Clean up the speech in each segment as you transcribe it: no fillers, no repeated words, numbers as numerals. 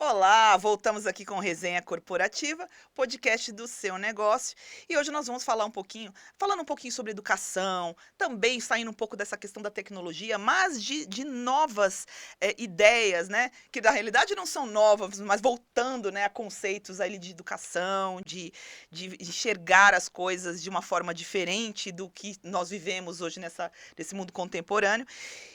Olá, voltamos aqui com Resenha Corporativa, podcast do seu negócio. E hoje nós vamos falando um pouquinho sobre educação, também saindo um pouco dessa questão da tecnologia, mas de novas ideias, né? Que na realidade não são novas, mas voltando, né, a conceitos ali de educação, de enxergar as coisas de uma forma diferente do que nós vivemos hoje nesse mundo contemporâneo.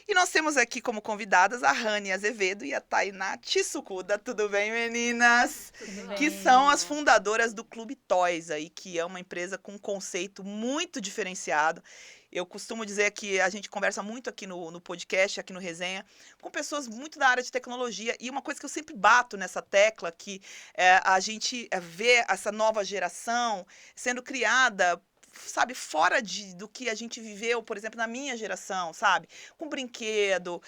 E nós temos aqui como convidadas a Rani Azevedo e a Tainá Tsukuda. Tudo bem, meninas? Tudo Que bem. são as fundadoras do Clube Toys, aí, que é uma empresa com um conceito muito diferenciado. Eu costumo dizer que a gente conversa muito aqui no podcast, aqui no Resenha, com pessoas muito da área de tecnologia. E uma coisa que eu sempre bato nessa tecla, que a gente vê essa nova geração sendo criada, sabe, fora do que a gente viveu, por exemplo, na minha geração, sabe? Com brinquedo,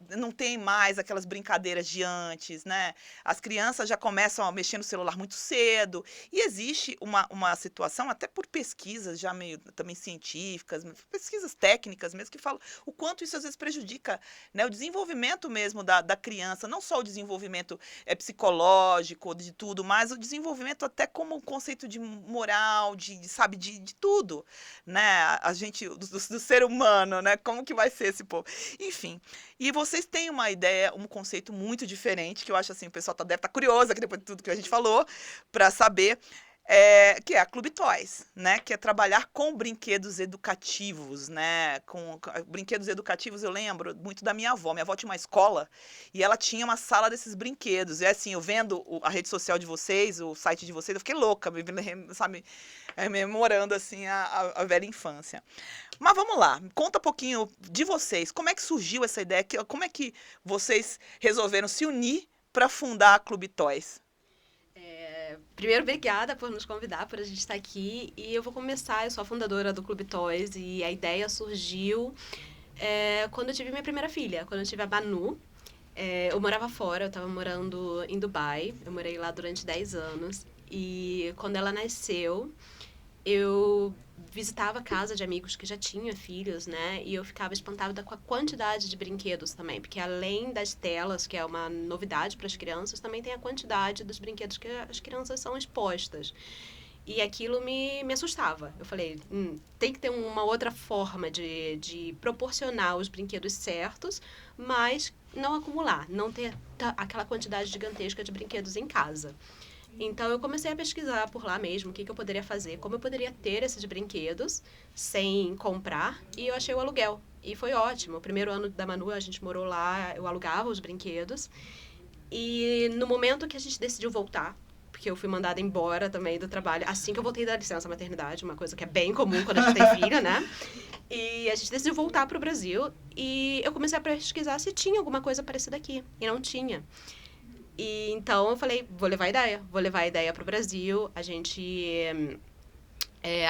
não tem mais aquelas brincadeiras de antes, né? As crianças já começam a mexer no celular muito cedo. E existe uma situação, até por pesquisas já meio também científicas, pesquisas técnicas mesmo, que falam o quanto isso às vezes prejudica, né, o desenvolvimento mesmo da criança, não só o desenvolvimento psicológico, de tudo, mas o desenvolvimento até como um conceito de moral, sabe, de tudo, né? A gente, do ser humano, né? Como que vai ser esse povo? Enfim, e vocês têm uma ideia, um conceito muito diferente, que eu acho assim, o pessoal deve estar curioso aqui depois de tudo que a gente falou, para saber, que é a Clube Toys, né? Que é trabalhar com brinquedos educativos, né? Com brinquedos educativos, eu lembro muito da minha avó. Minha avó tinha uma escola e ela tinha uma sala desses brinquedos. E assim, eu vendo a rede social de vocês, o site de vocês, eu fiquei louca, sabe, memorando assim a velha infância. Mas vamos lá, conta um pouquinho de vocês. Como é que surgiu essa ideia? Como é que vocês resolveram se unir para fundar a Clube Toys? Primeiro, obrigada por nos convidar, por a gente estar aqui. E eu vou começar, eu sou a fundadora do Clube Toys e a ideia surgiu quando eu tive minha primeira filha, quando eu tive a Manu. Eu morava fora, eu estava morando em Dubai, eu morei lá durante 10 anos. E quando ela nasceu, eu visitava a casa de amigos que já tinham filhos, né? E eu ficava espantada com a quantidade de brinquedos também. Porque além das telas, que é uma novidade para as crianças, também tem a quantidade dos brinquedos que as crianças são expostas. E aquilo me assustava. Eu falei, tem que ter uma outra forma de proporcionar os brinquedos certos, mas não acumular, não ter aquela quantidade gigantesca de brinquedos em casa. Então, eu comecei a pesquisar por lá mesmo o que eu poderia fazer, como eu poderia ter esses brinquedos sem comprar, e eu achei o aluguel. E foi ótimo. O primeiro ano da Manu, a gente morou lá, eu alugava os brinquedos. E no momento que a gente decidiu voltar, porque eu fui mandada embora também do trabalho, assim que eu voltei da licença maternidade, uma coisa que é bem comum quando a gente tem filho, né? E a gente decidiu voltar para o Brasil, e eu comecei a pesquisar se tinha alguma coisa parecida aqui, e não tinha. E então eu falei, vou levar a ideia para o Brasil. A gente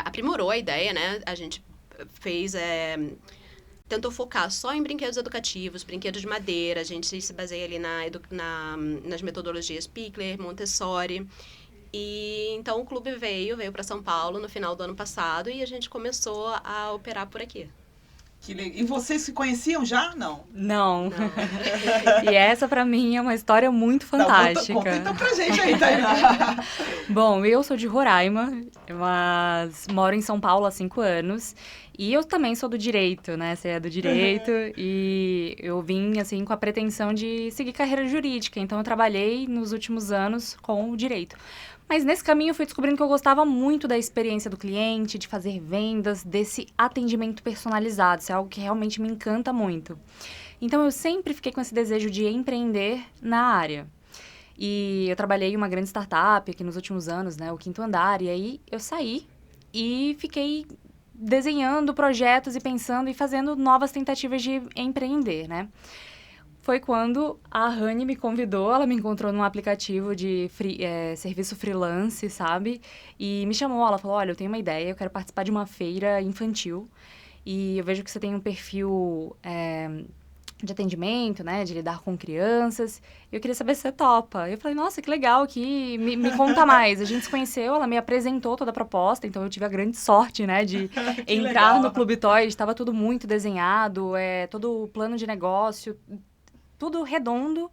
aprimorou a ideia, né? A gente fez, tentou focar só em brinquedos educativos, brinquedos de madeira. A gente se baseia ali nas metodologias Pikler, Montessori. E então o clube veio para São Paulo no final do ano passado e a gente começou a operar por aqui. E vocês se conheciam já? Não. Não. E essa, pra mim, é uma história muito fantástica. Conta então pra gente aí, Tainá. Bom, eu sou de Roraima, mas moro em São Paulo há 5 anos. E eu também sou do direito, né? Você é do direito. E eu vim, assim, com a pretensão de seguir carreira jurídica. Então, eu trabalhei nos últimos anos com o direito. Mas nesse caminho eu fui descobrindo que eu gostava muito da experiência do cliente, de fazer vendas, desse atendimento personalizado. Isso é algo que realmente me encanta muito. Então, eu sempre fiquei com esse desejo de empreender na área. E eu trabalhei em uma grande startup aqui nos últimos anos, né? O Quinto Andar. E aí, eu saí e fiquei desenhando projetos e pensando e fazendo novas tentativas de empreender, né? Foi quando a Rani me convidou, ela me encontrou num aplicativo de serviço freelance, sabe? E me chamou, ela falou, olha, eu tenho uma ideia, eu quero participar de uma feira infantil. E eu vejo que você tem um perfil de atendimento, né? De lidar com crianças. E eu queria saber se você topa. Eu falei, nossa, que legal, me conta mais. A gente se conheceu, ela me apresentou toda a proposta, então eu tive a grande sorte, né? De entrar no Clube Toys, estava tudo muito desenhado, todo o plano de negócio, tudo redondo.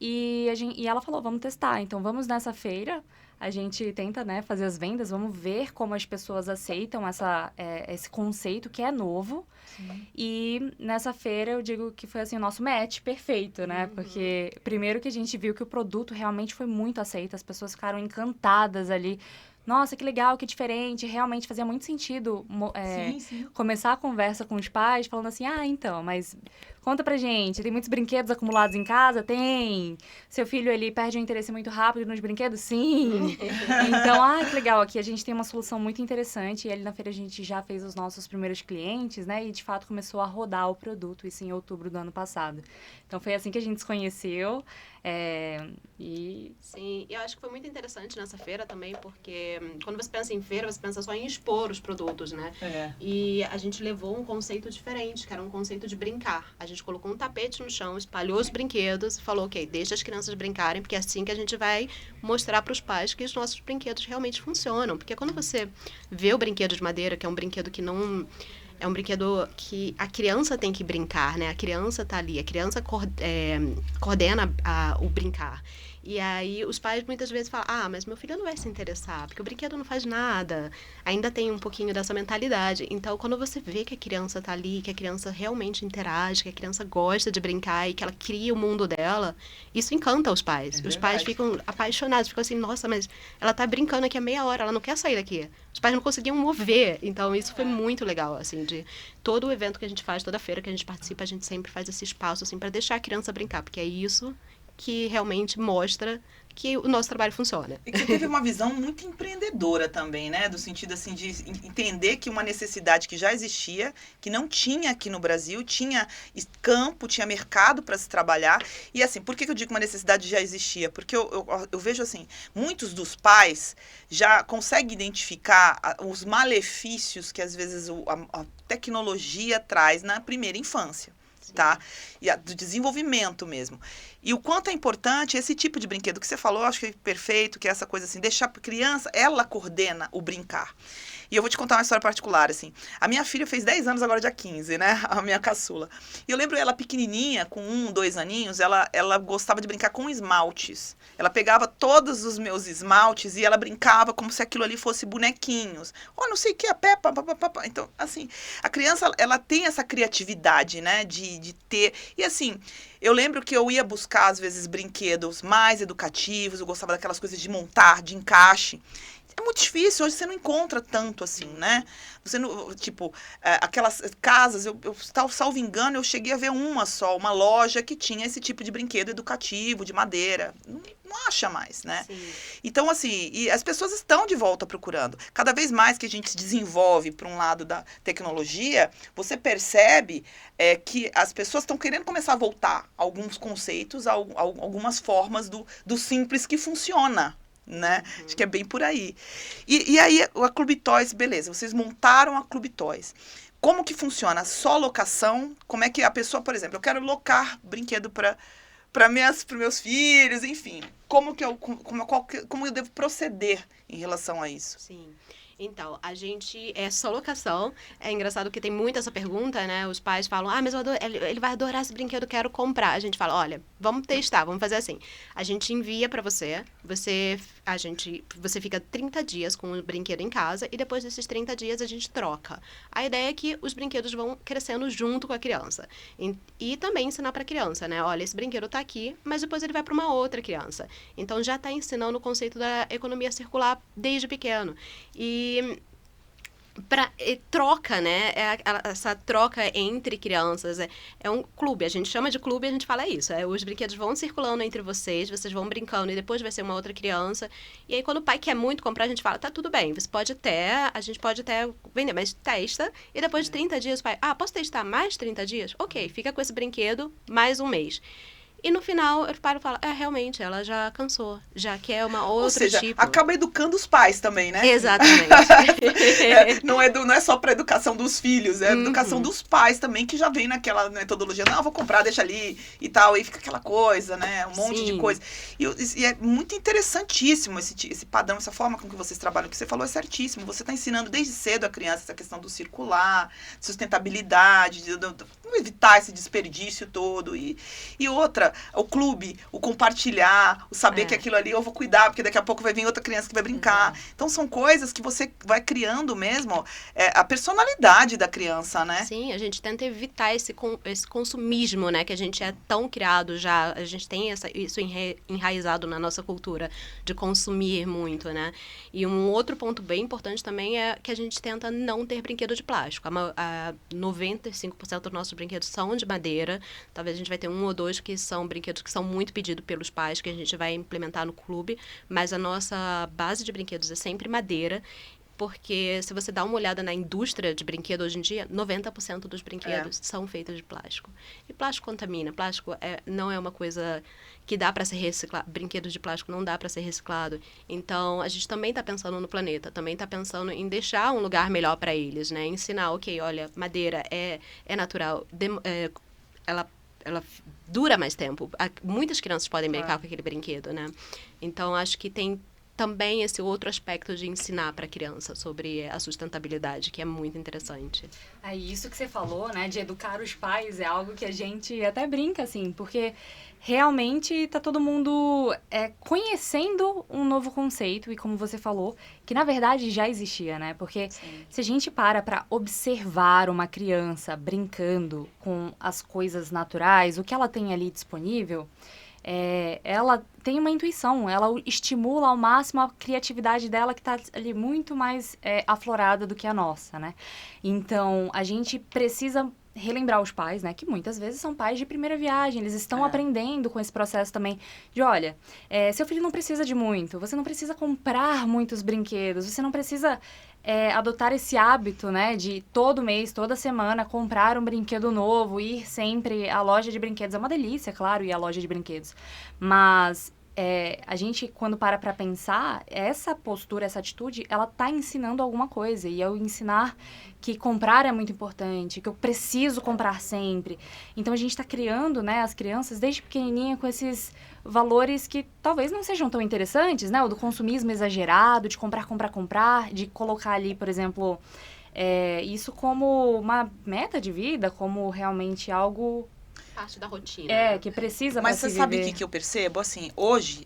E ela falou, vamos testar. Então, vamos nessa feira. A gente tenta, né, fazer as vendas. Vamos ver como as pessoas aceitam esse conceito que é novo. Sim. E nessa feira, eu digo que foi, assim, o nosso match perfeito, né? Porque, primeiro que a gente viu que o produto realmente foi muito aceito. As pessoas ficaram encantadas ali. Nossa, que legal, que diferente. Realmente fazia muito sentido Sim. começar a conversa com os pais, falando assim, então, mas conta pra gente, tem muitos brinquedos acumulados em casa? Tem. Seu filho, ele perde o interesse muito rápido nos brinquedos? Sim. Então, que legal, aqui a gente tem uma solução muito interessante. E ali na feira a gente já fez os nossos primeiros clientes, né? E, de fato, começou a rodar o produto, isso em outubro do ano passado. Então, foi assim que a gente se conheceu. Sim, e eu acho que foi muito interessante nessa feira também, porque quando você pensa em feira, você pensa só em expor os produtos, né? E a gente levou um conceito diferente, que era um conceito de brincar. A gente colocou um tapete no chão, espalhou os brinquedos e falou, ok, deixa as crianças brincarem, porque é assim que a gente vai mostrar para os pais que os nossos brinquedos realmente funcionam. Porque quando você vê o brinquedo de madeira, que é um brinquedo que não... É um brinquedo que a criança tem que brincar, né? A criança tá ali, a criança coordena o brincar. E aí os pais muitas vezes falam, mas meu filho não vai se interessar, porque o brinquedo não faz nada. Ainda tem um pouquinho dessa mentalidade. Então, quando você vê que a criança tá ali, que a criança realmente interage, que a criança gosta de brincar e que ela cria o mundo dela, isso encanta os pais. Os pais ficam apaixonados, ficam assim, nossa, mas ela tá brincando aqui há meia hora, ela não quer sair daqui. Os pais não conseguiam mover. Então, isso foi muito legal, assim, de todo o evento que a gente faz, toda feira que a gente participa, a gente sempre faz esse espaço, assim, para deixar a criança brincar, porque é isso que realmente mostra que o nosso trabalho funciona. E que você teve uma visão muito empreendedora também, né? Do sentido, assim, de entender que uma necessidade que já existia, que não tinha aqui no Brasil, tinha campo, tinha mercado para se trabalhar. E, assim, por que eu digo que uma necessidade já existia? Porque eu vejo, assim, muitos dos pais já conseguem identificar os malefícios que, às vezes, a tecnologia traz na primeira infância. Tá? E do desenvolvimento mesmo. E o quanto é importante esse tipo de brinquedo que você falou, acho que é perfeito, que é essa coisa assim, deixar para criança, ela coordena o brincar. E eu vou te contar uma história particular, assim. A minha filha fez 10 anos agora, dia 15, né? A minha caçula. E eu lembro ela pequenininha, com 1, 2 aninhos, ela gostava de brincar com esmaltes. Ela pegava todos os meus esmaltes e ela brincava como se aquilo ali fosse bonequinhos. Não sei o que, a Peppa, papapá. Então, assim, a criança, ela tem essa criatividade, né? De ter... E, assim, eu lembro que eu ia buscar, às vezes, brinquedos mais educativos. Eu gostava daquelas coisas de montar, de encaixe. É muito difícil, hoje você não encontra tanto assim, né? Você não, tipo, aquelas casas, eu salvo engano, eu cheguei a ver uma loja que tinha esse tipo de brinquedo educativo, de madeira. Não acha mais, né? Sim. Então, assim, e as pessoas estão de volta procurando. Cada vez mais que a gente se desenvolve para um lado da tecnologia, você percebe que as pessoas estão querendo começar a voltar a alguns conceitos, a algumas formas do simples que funciona. Né? Acho que é bem por aí. E aí, a Clube Toys, beleza, vocês montaram a Clube Toys. Como que funciona? Só locação? Como é que a pessoa, por exemplo, eu quero locar brinquedo para meus filhos, enfim. Como eu devo proceder em relação a isso? Sim. Então, a gente é só locação. É engraçado que tem muito essa pergunta, né? Os pais falam, mas ele vai adorar esse brinquedo, eu quero comprar. A gente fala, olha, vamos testar, vamos fazer assim. A gente envia para você, você fica 30 dias com o brinquedo em casa e depois desses 30 dias a gente troca. A ideia é que os brinquedos vão crescendo junto com a criança. E também ensinar para a criança, né? Olha, esse brinquedo tá aqui, mas depois ele vai para uma outra criança. Então, já está ensinando o conceito da economia circular desde pequeno. E troca, né? Essa troca entre crianças é um clube. A gente chama de clube e a gente fala isso. Os brinquedos vão circulando entre vocês vão brincando e depois vai ser uma outra criança. E aí, quando o pai quer muito comprar, a gente fala, tá tudo bem, a gente pode até vender, mas testa. E depois de 30 dias, o pai, posso testar mais 30 dias? Ok, fica com esse brinquedo mais um mês. E no final, eu paro e falo, realmente, ela já cansou, já quer uma outra. Ou seja, tipo. Acaba educando os pais também, né? Exatamente. Não é só para educação dos filhos, é a educação dos pais também, que já vem naquela metodologia, não, vou comprar, deixa ali e tal, aí fica aquela coisa, né? Um monte de coisa. E é muito interessantíssimo esse padrão, essa forma com que vocês trabalham, que você falou é certíssimo. Você está ensinando desde cedo a criança essa questão do circular, sustentabilidade, evitar esse desperdício todo. E outra, o clube, o compartilhar, o saber que aquilo ali eu vou cuidar, porque daqui a pouco vai vir outra criança que vai brincar. Então, são coisas que você vai criando mesmo a personalidade da criança, né? Sim, a gente tenta evitar esse consumismo, né? Que a gente é tão criado já, a gente tem isso enraizado na nossa cultura de consumir muito, né? E um outro ponto bem importante também é que a gente tenta não ter brinquedo de plástico. 95% dos nossos brinquedos são de madeira. Talvez a gente vai ter 1 ou 2 que são brinquedos que são muito pedidos pelos pais, que a gente vai implementar no clube, mas a nossa base de brinquedos é sempre madeira. Porque se você dá uma olhada na indústria de brinquedo hoje em dia, 90% dos brinquedos são feitos de plástico. E plástico contamina. Plástico não é uma coisa que dá para ser reciclado. Brinquedos de plástico não dá para ser reciclado. Então, a gente também está pensando no planeta, também está pensando em deixar um lugar melhor para eles, né? Ensinar, ok, olha, madeira é natural, ela dura mais tempo. Muitas crianças podem brincar com aquele brinquedo, né? Então, acho que tem também esse outro aspecto de ensinar para a criança sobre a sustentabilidade, que é muito interessante. Isso que você falou, né, de educar os pais, é algo que a gente até brinca, assim, porque realmente tá todo mundo conhecendo um novo conceito, e como você falou, que na verdade já existia, né? Porque se a gente para observar uma criança brincando com as coisas naturais, o que ela tem ali disponível, ela tem uma intuição, ela estimula ao máximo a criatividade dela, que está ali muito mais aflorada do que a nossa, né? Então, a gente precisa relembrar os pais, né, que muitas vezes são pais de primeira viagem, eles estão aprendendo com esse processo também de, olha, seu filho não precisa de muito, você não precisa comprar muitos brinquedos, você não precisa adotar esse hábito, né, de todo mês, toda semana, comprar um brinquedo novo, ir sempre à loja de brinquedos. É uma delícia, claro, ir à loja de brinquedos, mas a gente, quando para pensar, essa postura, essa atitude, ela tá ensinando alguma coisa. E ao ensinar que comprar é muito importante, que eu preciso comprar sempre. Então, a gente está criando, né, as crianças, desde pequenininha, com esses valores que talvez não sejam tão interessantes, né? O do consumismo exagerado, de comprar, de colocar ali, por exemplo, isso como uma meta de vida, como realmente algo... parte da rotina. Que precisa Mas pra você se sabe o viver. que eu percebo? Assim, hoje,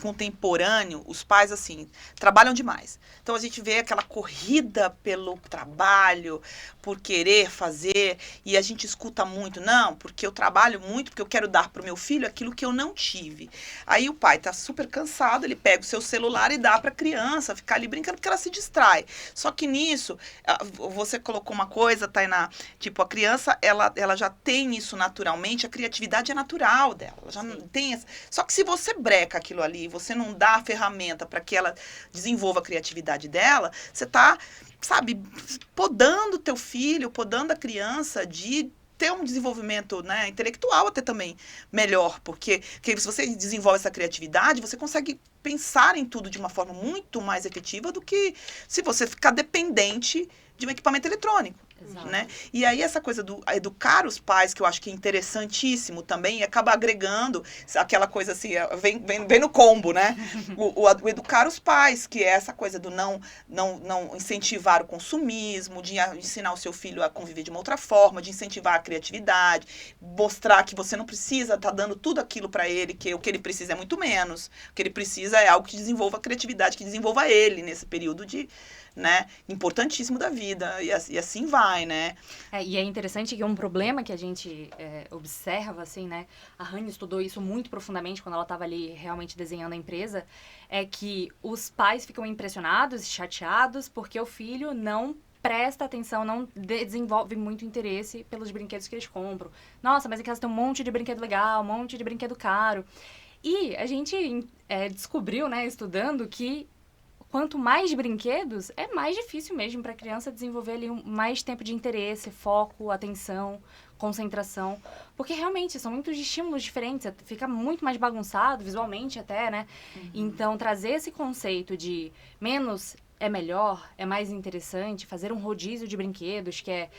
contemporâneo, os pais, assim, trabalham demais. Então, a gente vê aquela corrida pelo trabalho, por querer fazer, e a gente escuta muito, não, porque eu trabalho muito, porque eu quero dar pro meu filho aquilo que eu não tive. Aí o pai tá super cansado, ele pega o seu celular e dá pra criança ficar ali brincando, porque ela se distrai. Só que nisso, você colocou uma coisa, Tainá, tipo, a criança, ela já tem isso naturalmente, a criatividade é natural dela, ela já tem essa... Só que se você breca aquilo ali, você não dá a ferramenta para que ela desenvolva a criatividade dela, você tá, sabe, podando o teu filho, podando a criança de ter um desenvolvimento, né, intelectual até também melhor, porque se você desenvolve essa criatividade, você consegue pensar em tudo de uma forma muito mais efetiva do que se você ficar dependente de um equipamento eletrônico. Exato. Né? E aí essa coisa do educar os pais, que eu acho que é interessantíssimo também, e acaba agregando aquela coisa assim, vem no combo, né? O educar os pais, que é essa coisa do não incentivar o consumismo, de ensinar o seu filho a conviver de uma outra forma, de incentivar a criatividade, mostrar que você não precisa estar dando tudo aquilo para ele, que o que ele precisa é muito menos. O que ele precisa é algo que desenvolva a criatividade, que desenvolva ele nesse período de... né, importantíssimo da vida, e assim vai, né? E é interessante que um problema que a gente observa, assim, né, a Rani estudou isso muito profundamente quando ela estava ali realmente desenhando a empresa, é que os pais ficam impressionados e chateados porque o filho não presta atenção, não desenvolve muito interesse pelos brinquedos que eles compram. Nossa, mas em casa tem um monte de brinquedo legal, um monte de brinquedo caro. E a gente descobriu, né, estudando, que quanto mais brinquedos, é mais difícil mesmo para a criança desenvolver ali mais tempo de interesse, foco, atenção, concentração. Porque realmente são muitos estímulos diferentes, fica muito mais bagunçado, visualmente até, né? Então, trazer esse conceito de menos é melhor, é mais interessante, fazer um rodízio de brinquedos, que é...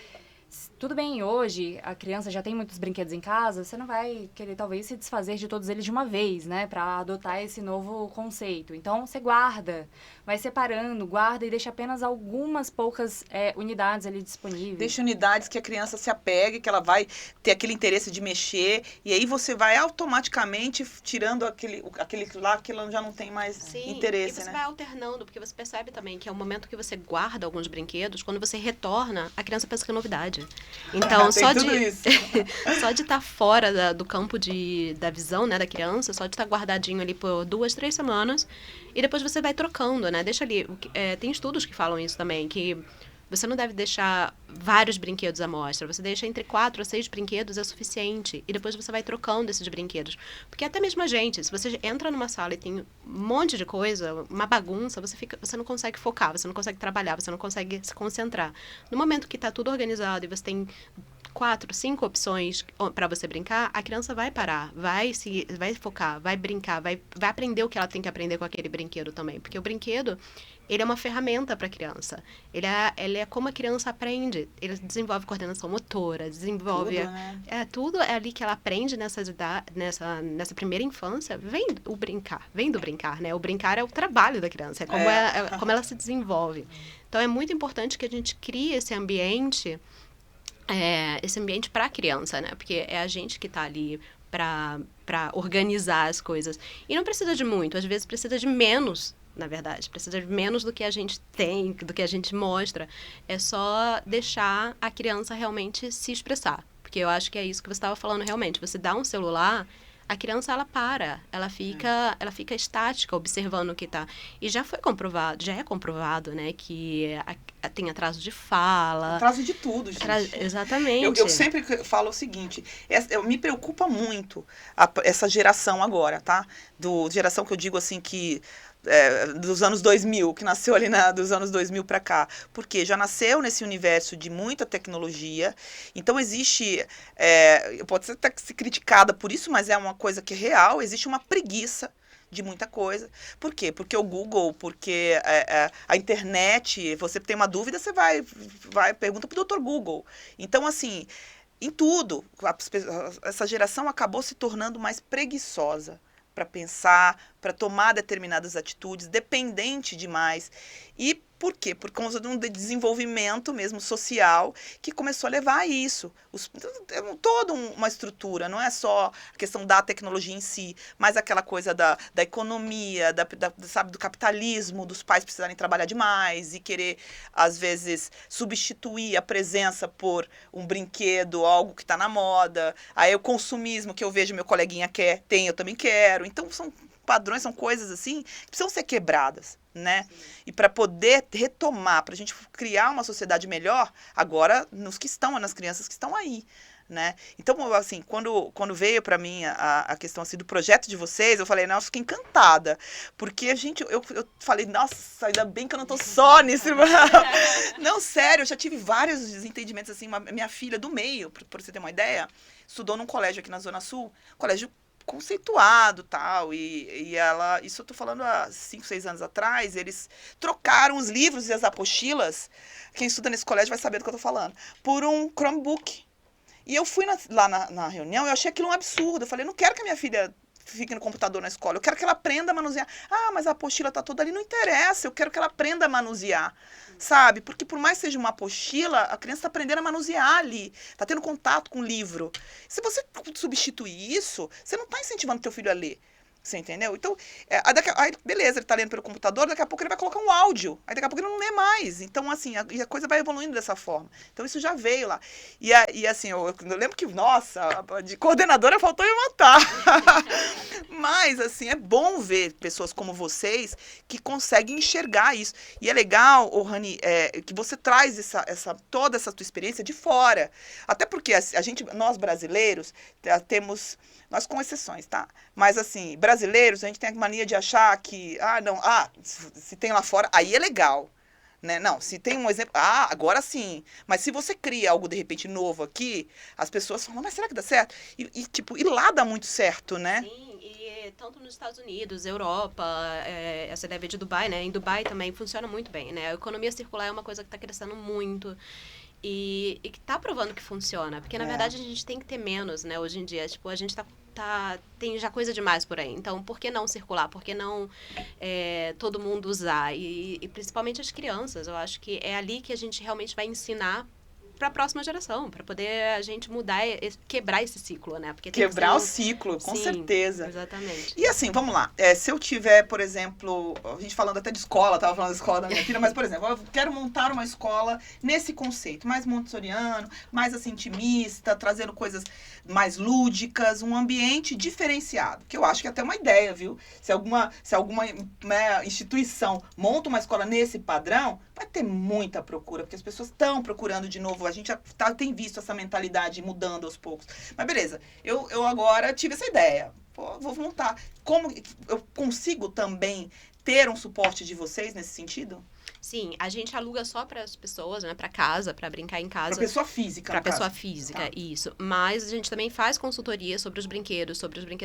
Tudo bem, hoje a criança já tem muitos brinquedos em casa, você não vai querer talvez se desfazer de todos eles de uma vez, né, para adotar esse novo conceito. Então, você guarda vai separando, guarda e deixa apenas algumas poucas unidades ali disponíveis. Deixa unidades que a criança se apegue, que ela vai ter aquele interesse de mexer, e aí você vai automaticamente tirando aquele lá que ela já não tem mais interesse, e você né? vai alternando, porque você percebe também que é o momento que você guarda alguns brinquedos, quando você retorna, a criança pensa que é novidade. Então, só de estar fora do campo da visão, né, da criança, só de estar guardadinho ali por 2, 3 semanas, e depois você vai trocando, né? Deixa ali. Tem estudos que falam isso também, que você não deve deixar vários brinquedos à mostra. Você deixa entre 4 a 6 brinquedos é suficiente. E depois você vai trocando esses brinquedos. Porque até mesmo a gente, se você entra numa sala e tem um monte de coisa, uma bagunça, você não consegue focar, você não consegue trabalhar, você não consegue se concentrar. No momento que está tudo organizado e você tem 4, 5 opções para você brincar, a criança vai parar, vai focar, vai brincar, vai aprender o que ela tem que aprender com aquele brinquedo também. Porque o brinquedo, ele é uma ferramenta para a criança. Ele é como a criança aprende. Ele desenvolve coordenação motora, desenvolve... Tudo, né? Tudo é ali que ela aprende nessa primeira infância. Vem do brincar, né? O brincar é o trabalho da criança, como ela se desenvolve. Então, é muito importante que a gente crie esse ambiente para a criança, né? Porque é a gente que está ali para organizar as coisas. E não precisa de muito, às vezes precisa de menos, na verdade. Precisa de menos do que a gente tem, do que a gente mostra. É só deixar a criança realmente se expressar. Porque eu acho que é isso que você estava falando realmente. Você dá um celular, a criança, ela para. Ela fica estática, observando o que está. E já é comprovado, né, que tem atraso de fala. Atraso de tudo, gente. Exatamente. Eu sempre falo o seguinte, me preocupa muito essa geração agora, tá? Geração que eu digo assim que... dos anos 2000, que nasceu ali dos anos 2000 para cá, porque já nasceu nesse universo de muita tecnologia, então existe, pode ser até ser criticada por isso, mas é uma coisa que é real, existe uma preguiça de muita coisa. Por quê? Porque o Google, porque a internet, você tem uma dúvida, você pergunta pro Dr. Google. Então, assim, em tudo, essa geração acabou se tornando mais preguiçosa para pensar, para tomar determinadas atitudes, dependente demais. E por quê? Por causa de um desenvolvimento mesmo social que começou a levar a isso. Toda uma estrutura, não é só a questão da tecnologia em si, mas aquela coisa da economia, sabe, do capitalismo, dos pais precisarem trabalhar demais e querer, às vezes, substituir a presença por um brinquedo, algo que está na moda. Aí o consumismo que eu vejo meu coleguinha eu também quero. Então, são padrões, são coisas assim que precisam ser quebradas, né? Sim. E para poder retomar, para a gente criar uma sociedade melhor, agora nas crianças que estão aí, né? Então, assim, quando veio para mim a questão assim, do projeto de vocês, eu falei, nossa, fiquei encantada, porque, gente, eu falei, nossa, ainda bem que eu não tô só nisso. Não, sério, eu já tive vários desentendimentos, assim, minha filha do meio, por você ter uma ideia, estudou num colégio aqui na Zona Sul, colégio conceituado tal, e ela, isso eu tô falando há 5, 6 anos atrás, eles trocaram os livros e as apostilas, quem estuda nesse colégio vai saber do que eu tô falando, por um Chromebook. E eu fui lá na reunião, eu achei aquilo um absurdo, eu falei, não quero que a minha filha fique no computador na escola, eu quero que ela aprenda a manusear. Ah, mas a apostila tá toda ali, não interessa, eu quero que ela aprenda a manusear, sabe? Porque por mais que seja uma apostila, a criança está aprendendo a manusear ali, está tendo contato com o livro. Se você substituir isso, você não está incentivando teu filho a ler. Você entendeu? Então, aí, beleza, ele está lendo pelo computador, daqui a pouco ele vai colocar um áudio. Aí daqui a pouco ele não lê mais. Então, assim, a coisa vai evoluindo dessa forma. Então, isso já veio lá. E assim, eu lembro que, nossa, de coordenadora faltou eu matar. Mas, assim, é bom ver pessoas como vocês que conseguem enxergar isso. E é legal, Rani, que você traz toda essa tua experiência de fora. Até porque nós brasileiros, temos... Nós com exceções, tá? Mas, assim, brasileiros, a gente tem a mania de achar que, se tem lá fora, aí é legal, né? Não, se tem um exemplo, agora sim. Mas se você cria algo, de repente, novo aqui, as pessoas falam, mas será que dá certo? E lá dá muito certo, né? Sim, e tanto nos Estados Unidos, Europa, essa ideia de Dubai, né? Em Dubai também funciona muito bem, né? A economia circular é uma coisa que está crescendo muito. E que está provando que funciona. Porque, na verdade, a gente tem que ter menos, né? Hoje em dia, tipo, a gente está tem já coisa demais por aí. Então, por que não circular? Por que não todo mundo usar? E principalmente as crianças. Eu acho que é ali que a gente realmente vai ensinar para a próxima geração, para poder a gente mudar, quebrar esse ciclo, né? Porque quebrar o ciclo, com Sim, certeza. Exatamente. E assim, vamos lá. Se eu tiver, por exemplo, a gente falando até de escola, tava falando da escola da minha filha, mas, por exemplo, eu quero montar uma escola nesse conceito, mais montessoriano, mais assim, intimista, trazendo coisas mais lúdicas, um ambiente diferenciado, que eu acho que é até uma ideia, viu? Se alguma né, instituição monta uma escola nesse padrão, vai ter muita procura, porque as pessoas estão procurando de novo. A gente já tem visto essa mentalidade mudando aos poucos. Mas beleza, eu agora tive essa ideia. Pô, vou montar. Como eu consigo também ter um suporte de vocês nesse sentido? Sim, a gente aluga só para as pessoas, né, para casa, para brincar em casa. Para pessoa física, Para pessoa física, tá. Isso. Mas a gente também faz consultoria sobre os brinquedos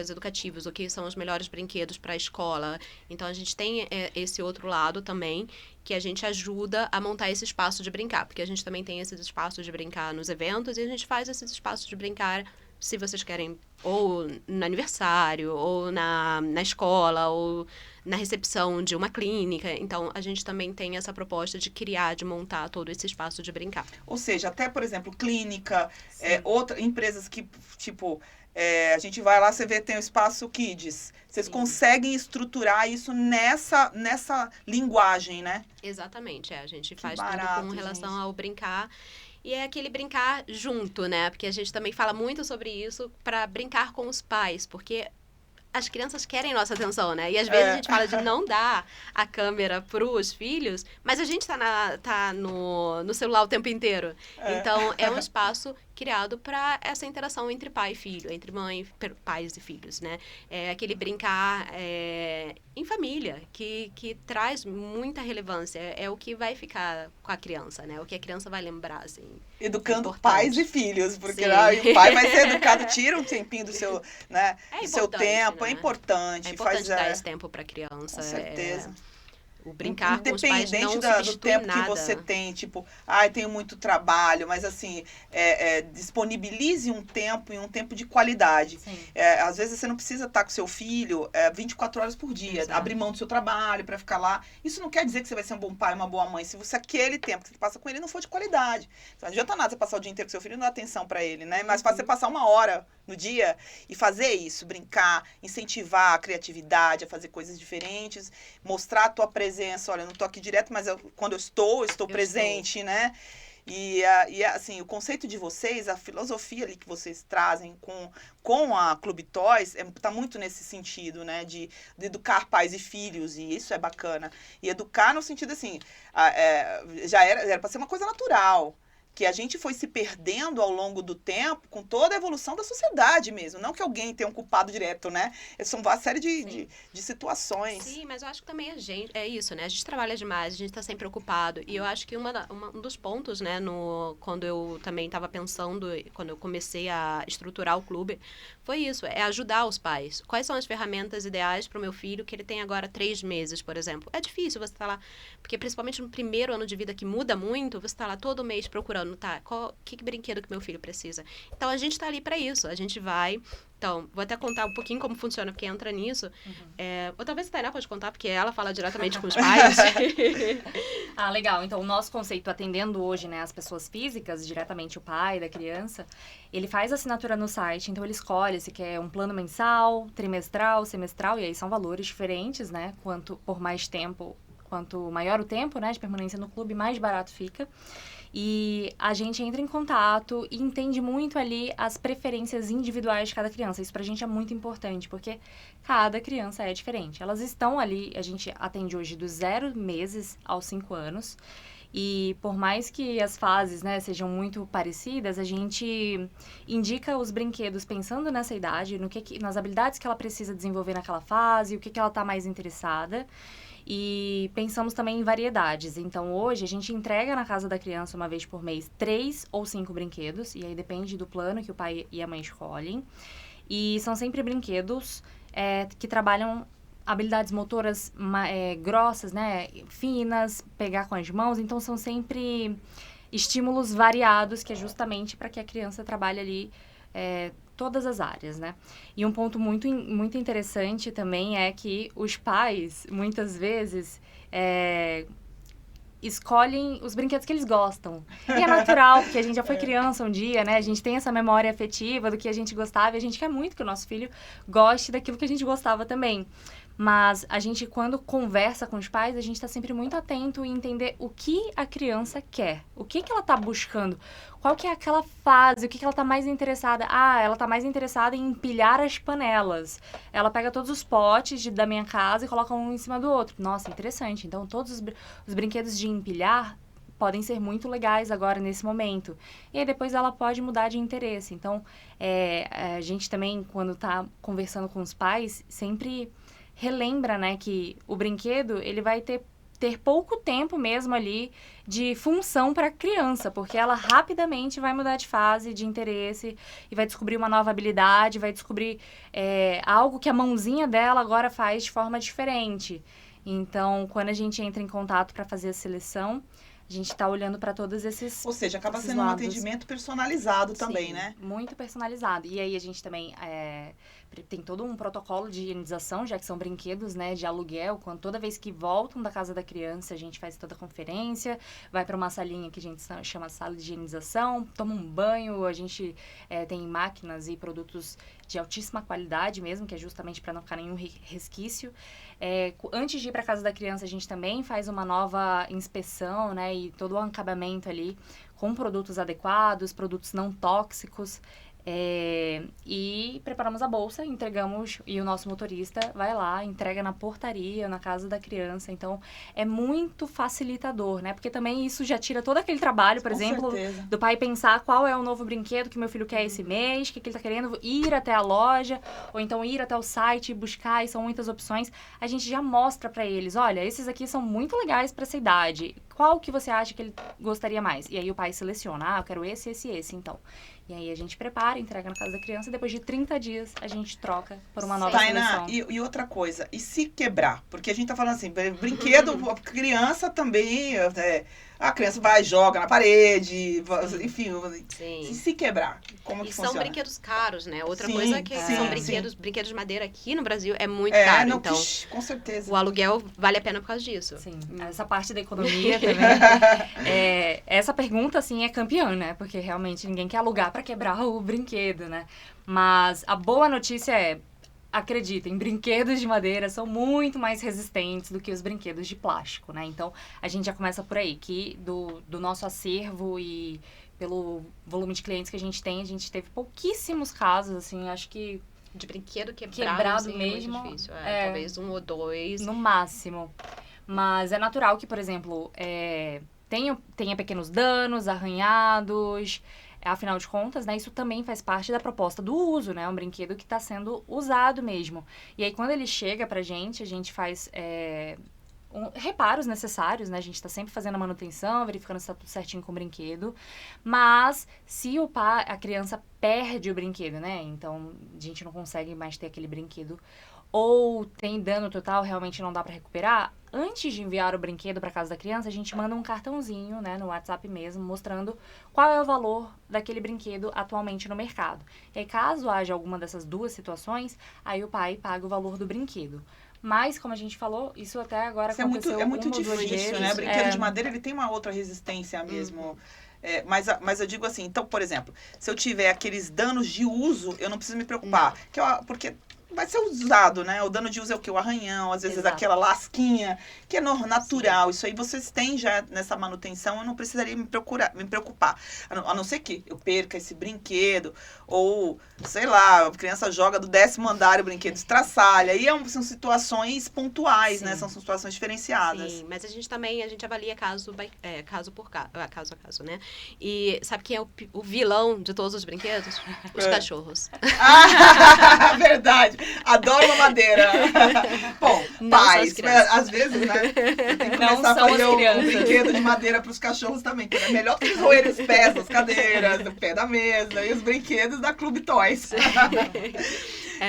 educativos, o que são os melhores brinquedos para a escola. Então a gente tem esse outro lado também, que a gente ajuda a montar esse espaço de brincar, porque a gente também tem esses espaços de brincar nos eventos e a gente faz esses espaços de brincar, se vocês querem, ou no aniversário, ou na escola, ou na recepção de uma clínica. Então, a gente também tem essa proposta de criar, de montar todo esse espaço de brincar. Ou seja, até, por exemplo, clínica, empresas que, tipo, a gente vai lá, você vê, tem o espaço Kids. Vocês Sim. conseguem estruturar isso nessa linguagem, né? Exatamente, a gente Que faz barato, tudo com relação gente. ao brincar. E é aquele brincar junto, né? Porque a gente também fala muito sobre isso para brincar com os pais, porque as crianças querem nossa atenção, né? E às vezes a gente fala de não dar a câmera pros filhos, mas a gente tá no celular o tempo inteiro. Então, é um espaço criado para essa interação entre pai e filho, entre pais e filhos, né? É aquele brincar em família, que traz muita relevância. É o que vai ficar com a criança, né? O que a criança vai lembrar, assim. Educando pais e filhos, porque o pai vai ser educado, tira um tempinho do seu, né, do seu tempo, né? é importante. É importante dar esse tempo para a criança. Com certeza. O brincar com os pais não do tempo nada. que você tem, tipo, tenho muito trabalho, mas assim, disponibilize um tempo e um tempo de qualidade. Às vezes você não precisa estar com seu filho 24 horas por dia, Exato. abrir mão do seu trabalho para ficar lá. Isso não quer dizer que você vai ser um bom pai, uma boa mãe, se você aquele tempo que você passa com ele não for de qualidade. Então, não adianta nada você passar o dia inteiro com seu filho e não dar atenção para ele, né? Mas faz você passar 1 hora no dia e fazer isso, brincar, incentivar a criatividade, a fazer coisas diferentes, mostrar a tua presença. Olha, eu não tô aqui direto, mas quando eu estou presente, né? E assim, o conceito de vocês, a filosofia ali que vocês trazem com a Clube Toys, tá muito nesse sentido, né? De educar pais e filhos, e isso é bacana. E educar no sentido assim, já era para ser uma coisa natural, que a gente foi se perdendo ao longo do tempo com toda a evolução da sociedade mesmo. Não que alguém tenha um culpado direto, né? São uma série de situações. Sim, mas eu acho que também é isso, né? A gente trabalha demais, a gente tá sempre ocupado. E eu acho que um dos pontos, né, quando eu também estava pensando, quando eu comecei a estruturar o clube, foi isso, é ajudar os pais. Quais são as ferramentas ideais para o meu filho, que ele tem agora 3 meses, por exemplo? É difícil você estar lá, porque principalmente no primeiro ano de vida, que muda muito, você está lá todo mês procurando, tá? Que brinquedo que meu filho precisa? Então, a gente está ali para isso. A gente vai... Então, vou até contar um pouquinho como funciona, porque entra nisso. Ou talvez a Tainá pode contar, porque ela fala diretamente com os pais. Legal. Então, o nosso conceito, atendendo hoje, né, as pessoas físicas, diretamente o pai da criança, ele faz assinatura no site. Então, ele escolhe se quer um plano mensal, trimestral, semestral, e aí são valores diferentes, né? Por mais tempo, quanto maior o tempo, né, de permanência no clube, mais barato fica. E a gente entra em contato e entende muito ali as preferências individuais de cada criança. Isso pra gente é muito importante, porque cada criança é diferente. Elas estão ali, a gente atende hoje dos 0 meses aos 5 anos. E por mais que as fases, né, sejam muito parecidas, a gente indica os brinquedos pensando nessa idade, nas habilidades que ela precisa desenvolver naquela fase, o que ela tá mais interessada. E pensamos também em variedades. Então, hoje, a gente entrega na casa da criança, uma vez por mês, 3 ou 5 brinquedos. E aí depende do plano que o pai e a mãe escolhem. E são sempre brinquedos que trabalham habilidades motoras grossas, né? Finas, pegar com as mãos. Então, são sempre estímulos variados, que é justamente para que a criança trabalhe ali todas as áreas, né? E um ponto muito interessante também é que os pais, muitas vezes, escolhem os brinquedos que eles gostam. E é natural, porque a gente já foi criança um dia, né? A gente tem essa memória afetiva do que a gente gostava e a gente quer muito que o nosso filho goste daquilo que a gente gostava também. Mas a gente, quando conversa com os pais, a gente está sempre muito atento em entender o que a criança quer. O que ela está buscando. Qual que é aquela fase, o que ela está mais interessada. Ah, ela está mais interessada em empilhar as panelas. Ela pega todos os potes da minha casa e coloca um em cima do outro. Nossa, interessante. Então, todos os brinquedos de empilhar podem ser muito legais agora, nesse momento. E aí, depois ela pode mudar de interesse. Então, a gente também, quando está conversando com os pais, sempre relembra, né, que o brinquedo, ele vai ter pouco tempo mesmo ali de função para a criança, porque ela rapidamente vai mudar de fase, de interesse, e vai descobrir uma nova habilidade, vai descobrir algo que a mãozinha dela agora faz de forma diferente. Então, quando a gente entra em contato para fazer a seleção, a gente está olhando para todos esses Ou seja, acaba sendo lados. um atendimento personalizado também, Sim, né? Muito personalizado. E aí a gente também tem todo um protocolo de higienização, já que são brinquedos, né, de aluguel. Toda vez que voltam da casa da criança, a gente faz toda a conferência, vai para uma salinha que a gente chama sala de higienização, toma um banho, a gente tem máquinas e produtos de altíssima qualidade mesmo, que é justamente para não ficar nenhum resquício. Antes de ir para casa da criança, a gente também faz uma nova inspeção, né, e todo o acabamento ali com produtos adequados, produtos não tóxicos. E preparamos a bolsa, entregamos, e o nosso motorista vai lá, entrega na portaria, na casa da criança. Então, é muito facilitador, né? Porque também isso já tira todo aquele trabalho, por exemplo, certeza. do pai pensar qual é o novo brinquedo que meu filho quer esse mês, o que ele tá querendo, ir até a loja, ou então ir até o site e buscar, e são muitas opções. A gente já mostra pra eles, olha, esses aqui são muito legais pra essa idade. Qual que você acha que ele gostaria mais? E aí o pai seleciona, eu quero esse, então. E aí a gente prepara, entrega na casa da criança e depois de 30 dias a gente troca por uma nova Tainá, seleção. e outra coisa, e se quebrar? Porque a gente tá falando assim, brinquedo, criança também, a criança vai, joga na parede, enfim, Sim. se quebrar, como que E funciona? são brinquedos caros, né? Outra Sim, coisa que sim, são sim. brinquedos de madeira aqui no Brasil é muito caro. Não, Então, com certeza. o aluguel vale a pena por causa disso. Sim, essa parte da economia também. Essa pergunta, assim, é campeã, né? Porque realmente ninguém quer alugar pra quebrar o brinquedo, né? Mas a boa notícia acreditem, brinquedos de madeira são muito mais resistentes do que os brinquedos de plástico, né? Então, a gente já começa por aí, que do nosso acervo e pelo volume de clientes que a gente teve pouquíssimos casos, assim, acho que De brinquedo Quebrado assim, mesmo, é muito difícil. é. Talvez um ou dois. no máximo. Mas é natural que, por exemplo, tenha pequenos danos, arranhados. Afinal de contas, né, isso também faz parte da proposta do uso, né? É um brinquedo que está sendo usado mesmo. E aí, quando ele chega pra gente, a gente faz reparos necessários, né? A gente está sempre fazendo a manutenção, verificando se está tudo certinho com o brinquedo. Mas se a criança perde o brinquedo, né? Então, a gente não consegue mais ter aquele brinquedo, ou tem dano total, realmente não dá para recuperar, antes de enviar o brinquedo para casa da criança, a gente manda um cartãozinho, né, no WhatsApp mesmo, mostrando qual é o valor daquele brinquedo atualmente no mercado. E aí, caso haja alguma dessas duas situações, aí o pai paga o valor do brinquedo. Mas, como a gente falou, isso até agora Isso aconteceu é muito uma ou duas difícil, vezes. né? Brinquedo de madeira, ele tem uma outra resistência mesmo. Mas eu digo assim, então, por exemplo, se eu tiver aqueles danos de uso, eu não preciso me preocupar. Porque vai ser usado, né? O dano de uso é o quê? O arranhão, às vezes Exato. aquela lasquinha, que é natural. Sim. Isso aí vocês têm já nessa manutenção, eu não precisaria me preocupar. A não ser que eu perca esse brinquedo, ou, sei lá, a criança joga do 10º andar o brinquedo estraçalha. Aí são situações pontuais, Sim. né? São situações diferenciadas. Sim, mas a gente avalia caso a caso, né? E sabe quem é o vilão de todos os brinquedos? Os cachorros. Ah, verdade. Adoro uma madeira. Bom, Não pais, são as crianças. às vezes, né? Tem que Não começar a são fazer as um crianças. brinquedo de madeira para os cachorros também. Que é melhor que eles roerem os pés das cadeiras, o pé da mesa e os brinquedos da Clube Toys.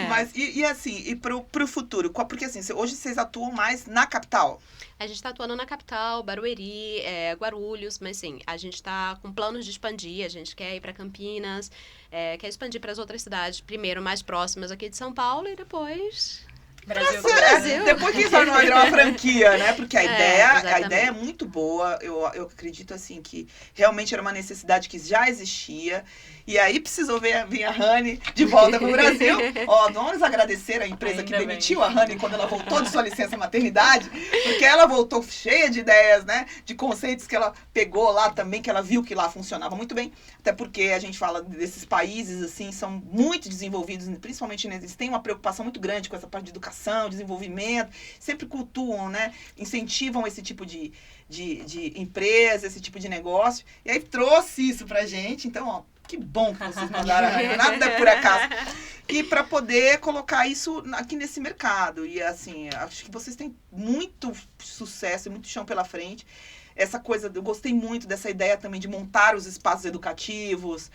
Mas, e assim, e pro futuro? Porque assim, hoje vocês atuam mais na capital? A gente está atuando na capital, Barueri, Guarulhos, mas sim, a gente está com planos de expandir, a gente quer ir para Campinas, quer expandir para as outras cidades, primeiro mais próximas aqui de São Paulo e depois... Brasil. Depois que vai virar uma franquia, né? Porque a ideia exatamente. é muito boa. Eu acredito, assim, que realmente era uma necessidade que já existia. E aí precisou vir a Rani de volta pro Brasil. Ó, vamos agradecer a empresa que demitiu a Rani quando ela voltou de sua licença maternidade. Porque ela voltou cheia de ideias, né? De conceitos que ela pegou lá também, que ela viu que lá funcionava muito bem. Até porque a gente fala desses países, assim, são muito desenvolvidos, principalmente eles têm uma preocupação muito grande com essa parte de educação, desenvolvimento, sempre cultuam, né? Incentivam esse tipo de empresa, esse tipo de negócio. E aí trouxe isso pra gente. Então, ó, que bom que vocês mandaram a Rani, nada é por acaso. E para poder colocar isso aqui nesse mercado. E assim, acho que vocês têm muito sucesso e muito chão pela frente. Essa coisa, eu gostei muito dessa ideia também de montar os espaços educativos,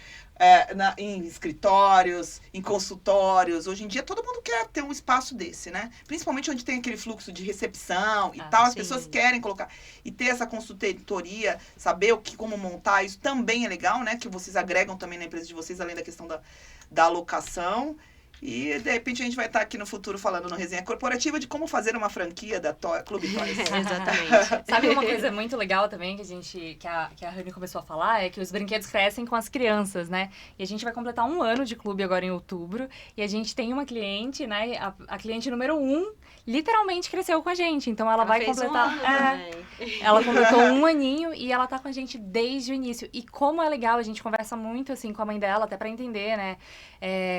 em escritórios, em consultórios. Hoje em dia todo mundo quer ter um espaço desse, né? Principalmente onde tem aquele fluxo de recepção e tal, as sim. pessoas querem colocar. E ter essa consultoria, saber como montar, isso também é legal, né? Que vocês agregam também na empresa de vocês, além da questão da alocação. E, de repente, a gente vai estar aqui no futuro falando no Resenha Corporativa de como fazer uma franquia da Clube Toys. Exatamente. Sabe uma coisa muito legal também que a Rani começou a falar? É que os brinquedos crescem com as crianças, né? E a gente vai completar 1 ano de clube agora em outubro. E a gente tem uma cliente, né? A cliente número 1 literalmente cresceu com a gente. Então ela vai fez completar... 1 ano também. Ela completou 1 aninho e ela tá com a gente desde o início. E como é legal, a gente conversa muito, assim, com a mãe dela, até pra entender, né?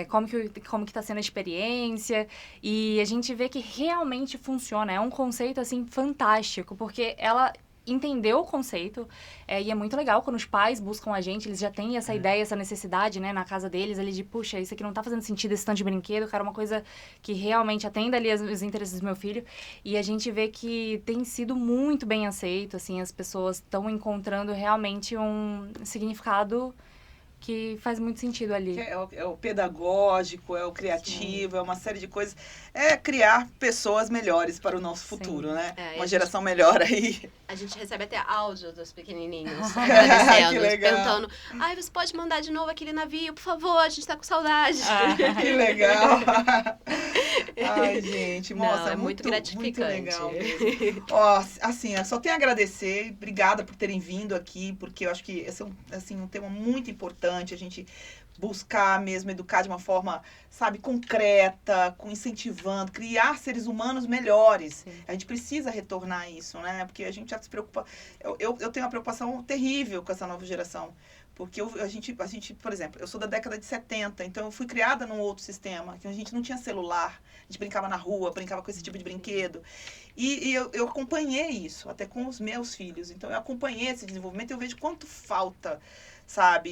Como que tá sendo a experiência. E a gente vê que realmente funciona. É um conceito, assim, fantástico. Porque ela entendeu o conceito. E é muito legal quando os pais buscam a gente, eles já têm essa ideia, essa necessidade, né, na casa deles, ali de, puxa, isso aqui não tá fazendo sentido, esse tanto de brinquedo, eu quero uma coisa que realmente atenda ali os interesses do meu filho. E a gente vê que tem sido muito bem aceito, assim, as pessoas estão encontrando realmente um significado que faz muito sentido ali. É o pedagógico, é o criativo, é uma série de coisas. É criar pessoas melhores para o nosso futuro, né? Uma geração melhor aí. A gente recebe até áudio dos pequenininhos agradecendo, Que legal. perguntando, você pode mandar de novo aquele navio, por favor, a gente tá com saudade. Que legal. Ai, gente, nossa, é muito gratificante. Muito legal mesmo. Ó, assim, eu só tenho a agradecer, obrigada por terem vindo aqui, porque eu acho que esse é um tema muito importante, a gente buscar mesmo educar de uma forma, sabe, concreta, incentivando, criar seres humanos melhores. Sim. A gente precisa retornar isso, né? Porque a gente já se preocupa. Eu tenho uma preocupação terrível com essa nova geração. Porque a gente, por exemplo, eu sou da década de 70, então eu fui criada num outro sistema, que a gente não tinha celular, a gente brincava na rua, brincava com esse tipo de brinquedo. E eu acompanhei isso, até com os meus filhos. Então eu acompanhei esse desenvolvimento e eu vejo quanto falta, sabe?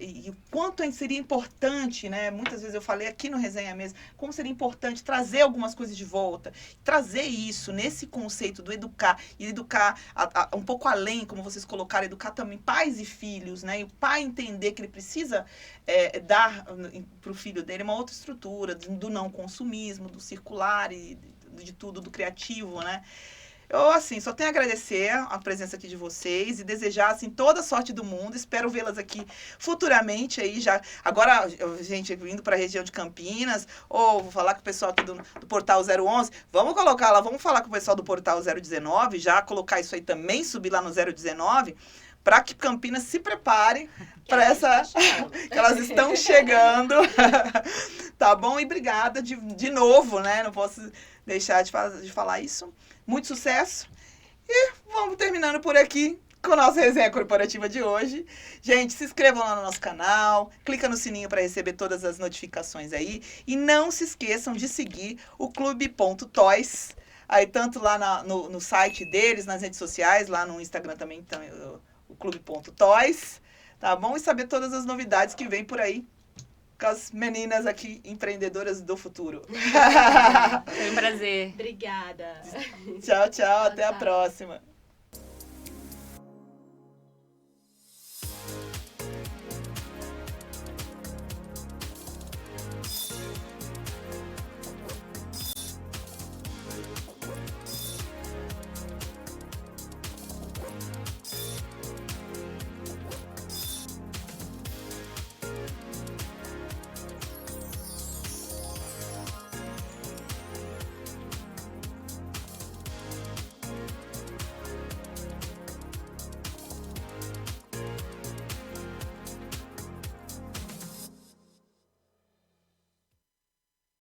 E o quanto seria importante, né? Muitas vezes eu falei aqui no Resenha mesmo, como seria importante trazer algumas coisas de volta, trazer isso nesse conceito do educar, e educar um pouco além, como vocês colocaram, educar também pais e filhos, né? E o pai entender que ele precisa dar para o filho dele uma outra estrutura, do não consumismo, do circular e de tudo, do criativo, né? Eu, assim, só tenho a agradecer a presença aqui de vocês e desejar, assim, toda a sorte do mundo. Espero vê-las aqui futuramente aí já. Agora, gente, indo para a região de Campinas, ou vou falar com o pessoal aqui do Portal 011. Vamos colocar lá, vamos falar com o pessoal do Portal 019, já colocar isso aí também, subir lá no 019, para que Campinas se prepare para essa... que elas estão chegando. Tá bom? E obrigada de novo, né? Não posso deixar de falar isso. Muito sucesso. E vamos terminando por aqui com a nossa resenha corporativa de hoje. Gente, se inscrevam lá no nosso canal, clica no sininho para receber todas as notificações aí. E não se esqueçam de seguir o Clube.toys, aí tanto lá no site deles, nas redes sociais, lá no Instagram também, então, o Clube.toys, tá bom? E saber todas as novidades que vem por aí com as meninas aqui, empreendedoras do futuro. Foi um prazer. Obrigada. Tchau, tchau. Até a próxima.